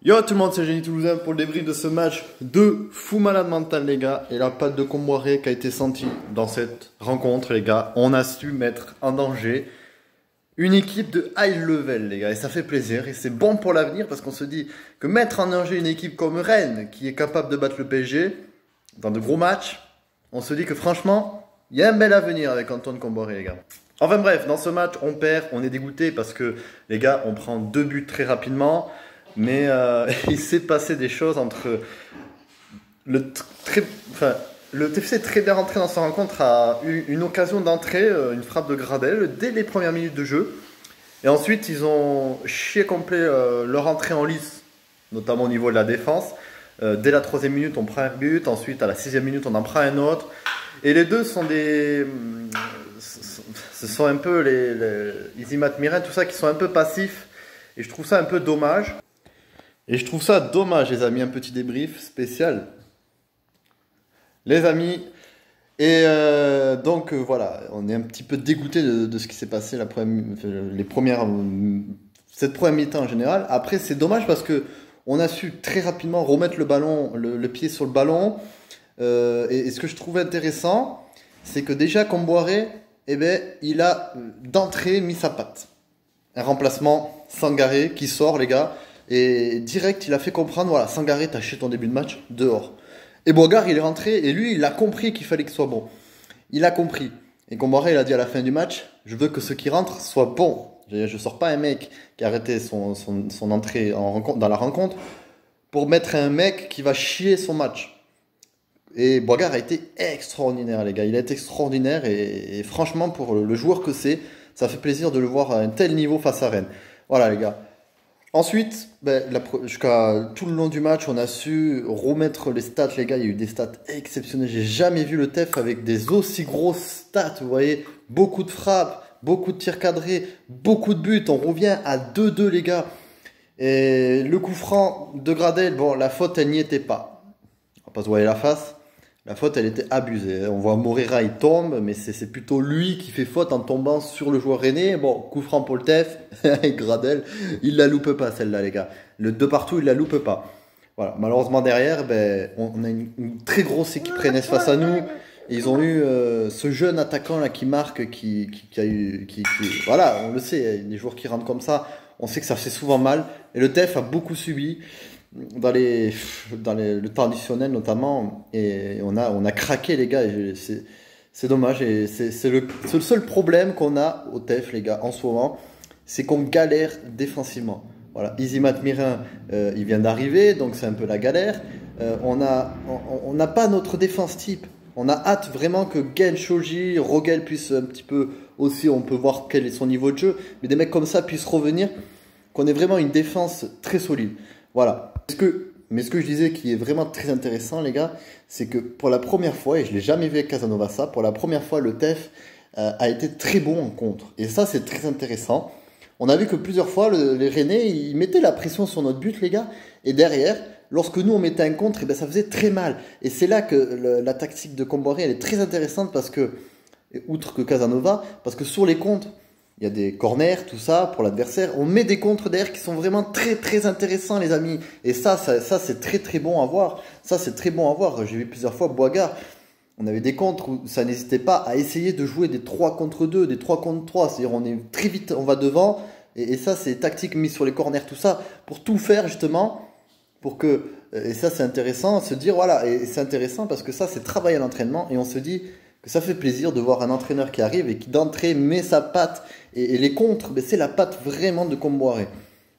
Yo tout le monde, c'est Génie Toulousain pour le débrief de ce match de fou malade mental les gars. Et la patte de Comboiré qui a été sentie dans cette rencontre les gars. On a su mettre en danger une équipe de high level les gars. Et ça fait plaisir et c'est bon pour l'avenir parce qu'on se dit que mettre en danger une équipe comme Rennes qui est capable de battre le PSG dans de gros matchs, on se dit que franchement, il y a un bel avenir avec Antoine Comboiré les gars. Enfin bref, dans ce match on perd, on est dégoûté parce que les gars on prend 2 buts très rapidement. Mais il s'est passé des choses entre le TFC est très bien rentré dans sa rencontre, a eu une occasion d'entrée, une frappe de Gradel dès les premières minutes de jeu. Et ensuite, ils ont chié complet leur entrée en lice, notamment au niveau de la défense. Dès la 3e minute, on prend un but. Ensuite, à la 6e minute, on en prend un autre. Et les deux sont des... Ce sont un peu les Izimat Miren, tout ça, qui sont un peu passifs. Et je trouve ça un peu dommage. Et je trouve ça dommage, les amis, un petit débrief spécial. Les amis, et donc voilà, on est un petit peu dégoûté de ce qui s'est passé cette première mi-temps en général. Après, c'est dommage parce que on a su très rapidement remettre le ballon, le pied sur le ballon. Et ce que je trouve intéressant, c'est que déjà Comboiré, eh ben, il a d'entrée mis sa patte. Un remplacement Sangaré qui sort, les gars. Et direct, il a fait comprendre, voilà, Sangaré, t'as acheté ton début de match, dehors. Et Boigard, il est rentré, et lui, il a compris qu'il fallait qu'il soit bon. Il a compris. Et Comboiré, il a dit à la fin du match, je veux que ceux qui rentrent soient bons. Je sors pas un mec qui a arrêté son entrée dans la rencontre pour mettre un mec qui va chier son match. Et Boigard a été extraordinaire, les gars. Il a été extraordinaire, et franchement, pour le joueur que c'est, ça fait plaisir de le voir à un tel niveau face à Rennes. Voilà, les gars. Ensuite, jusqu'à tout le long du match, on a su remettre les stats, les gars. Il y a eu des stats exceptionnelles. J'ai jamais vu le TEF avec des aussi grosses stats. Vous voyez, beaucoup de frappes, beaucoup de tirs cadrés, beaucoup de buts. On revient à 2-2, les gars. Et le coup franc de Gradel, bon, la faute, elle n'y était pas. On va pas se voiler la face. La faute, elle était abusée. On voit Moreira, il tombe, mais c'est plutôt lui qui fait faute en tombant sur le joueur rennais. Bon, coup franc pour le TEF. Gradel, il la loupe pas celle-là, les gars. Le 2 partout, il la loupe pas. Voilà. Malheureusement, derrière, on a une très grosse équipe rennaise face à nous. Et ils ont eu ce jeune attaquant là qui marque, voilà, on le sait, des joueurs qui rentrent comme ça, on sait que ça fait souvent mal. Et le TEF a beaucoup subi dans le temps additionnel notamment, et on a craqué les gars, c'est dommage, et c'est le seul problème qu'on a au TEF les gars en ce moment, c'est qu'on galère défensivement. Voilà, Izimat Miren il vient d'arriver, donc c'est un peu la galère. On n'a pas notre défense type. On a hâte vraiment que Gen Shoji, Rogel puisse un petit peu aussi, on peut voir quel est son niveau de jeu, mais des mecs comme ça puissent revenir, qu'on ait vraiment une défense très solide. Voilà. Mais ce que je disais qui est vraiment très intéressant, les gars, c'est que pour la première fois, et je ne l'ai jamais vu avec Casanova ça, pour la première fois, le TEF a été très bon en contre. Et ça, c'est très intéressant. On a vu que plusieurs fois, les Rennais, ils mettaient la pression sur notre but, les gars. Et derrière, lorsque nous, on mettait un contre, et ça faisait très mal. Et c'est là que la tactique de Comboiré, elle est très intéressante parce que, outre que Casanova, parce que sur les contres, il y a des corners, tout ça, pour l'adversaire. On met des contres derrière qui sont vraiment très très intéressants, les amis. Et ça c'est très très bon à voir. Ça, c'est très bon à voir. J'ai vu plusieurs fois Boigard. On avait des contres où ça n'hésitait pas à essayer de jouer des 3 contre 2, des 3 contre 3. C'est-à-dire, on est très vite, on va devant. Et ça, c'est tactique mise sur les corners, tout ça, pour tout faire, justement, pour que... Et ça, c'est intéressant, se dire, voilà, et c'est intéressant parce que ça, c'est travail à l'entraînement. Et on se dit... que ça fait plaisir de voir un entraîneur qui arrive et qui d'entrée met sa patte et les contres, c'est la patte vraiment de Comboiré.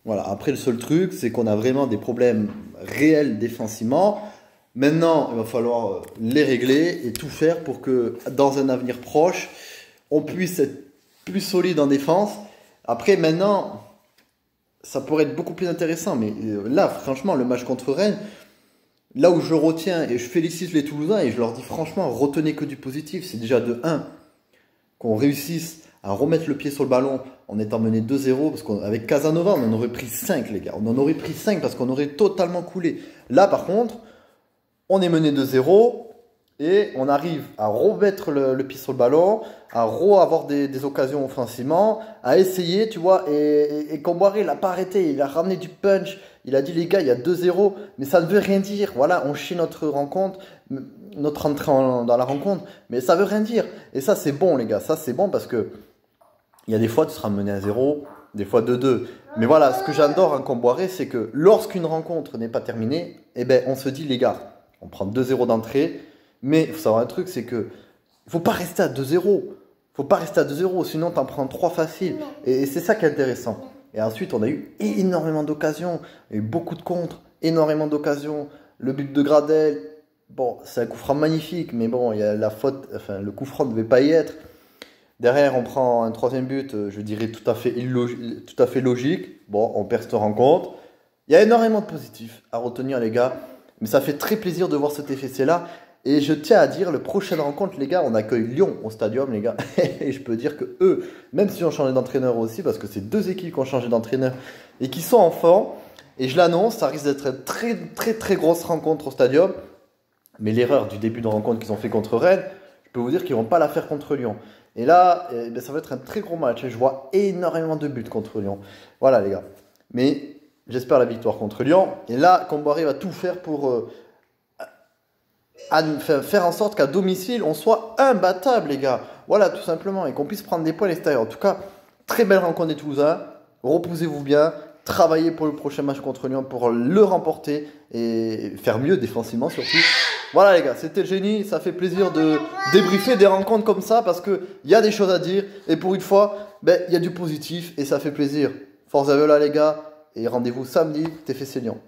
Voilà. Après, le seul truc, c'est qu'on a vraiment des problèmes réels défensivement. Maintenant, il va falloir les régler et tout faire pour que dans un avenir proche, on puisse être plus solide en défense. Après, maintenant, ça pourrait être beaucoup plus intéressant. Mais là, franchement, le match contre Rennes, là où je retiens, et je félicite les Toulousains, et je leur dis franchement, retenez que du positif, c'est déjà de 1, qu'on réussisse à remettre le pied sur le ballon en étant mené 2-0, parce qu'avec Casanova, on en aurait pris 5, les gars. On en aurait pris 5 parce qu'on aurait totalement coulé. Là, par contre, on est mené 2-0, Et on arrive à remettre le pied sur le ballon, à avoir des occasions offensivement, à essayer, tu vois. Et Comboiré, il n'a pas arrêté, il a ramené du punch. Il a dit, les gars, il y a 2-0, mais ça ne veut rien dire. Voilà, on chie notre rencontre, notre entrée dans la rencontre, mais ça veut rien dire. Et ça, c'est bon, les gars. Ça, c'est bon parce que il y a des fois, tu seras mené à 0, des fois 2-2. Mais voilà, ce que j'adore en Comboiré, c'est que lorsqu'une rencontre n'est pas terminée, eh ben, on se dit, les gars, on prend 2-0 d'entrée. Mais il faut savoir un truc, c'est que il faut pas rester à 2-0. Faut pas rester à 2-0, sinon tu en prends 3 faciles. Et c'est ça qui est intéressant. Et ensuite, on a eu énormément d'occasions. Il y a eu beaucoup de contres, énormément d'occasions. Le but de Gradel, bon, c'est un coup franc magnifique, mais bon, il y a la faute, enfin, le coup franc ne devait pas y être. Derrière, on prend un troisième but, je dirais tout à fait logique. Bon, on perd cette rencontre. Il y a énormément de positifs à retenir, les gars. Mais ça fait très plaisir de voir cet FFC-là. Et je tiens à dire, la prochaine rencontre, les gars, on accueille Lyon au Stadium, les gars. Et je peux dire que eux, même s'ils ont changé d'entraîneur aussi, parce que c'est 2 équipes qui ont changé d'entraîneur et qui sont en forme, et je l'annonce, ça risque d'être une très grosse rencontre au Stadium. Mais l'erreur du début de rencontre qu'ils ont fait contre Rennes, je peux vous dire qu'ils ne vont pas la faire contre Lyon. Et là, ben, ça va être un très gros match. Et je vois énormément de buts contre Lyon. Voilà, les gars. Mais j'espère la victoire contre Lyon. Et là, Comboiré va tout faire pour faire en sorte qu'à domicile, on soit imbattable, les gars. Voilà, tout simplement. Et qu'on puisse prendre des points à l'extérieur. En tout cas, très belle rencontre des Toulousains. Reposez-vous bien. Travaillez pour le prochain match contre Lyon pour le remporter et faire mieux défensivement surtout. Voilà les gars, c'était le génie. Ça fait plaisir de débriefer des rencontres comme ça parce qu'il y a des choses à dire. Et pour une fois, ben, y a du positif et ça fait plaisir. Force à eux là les gars. Et rendez-vous samedi, TFC Lyon.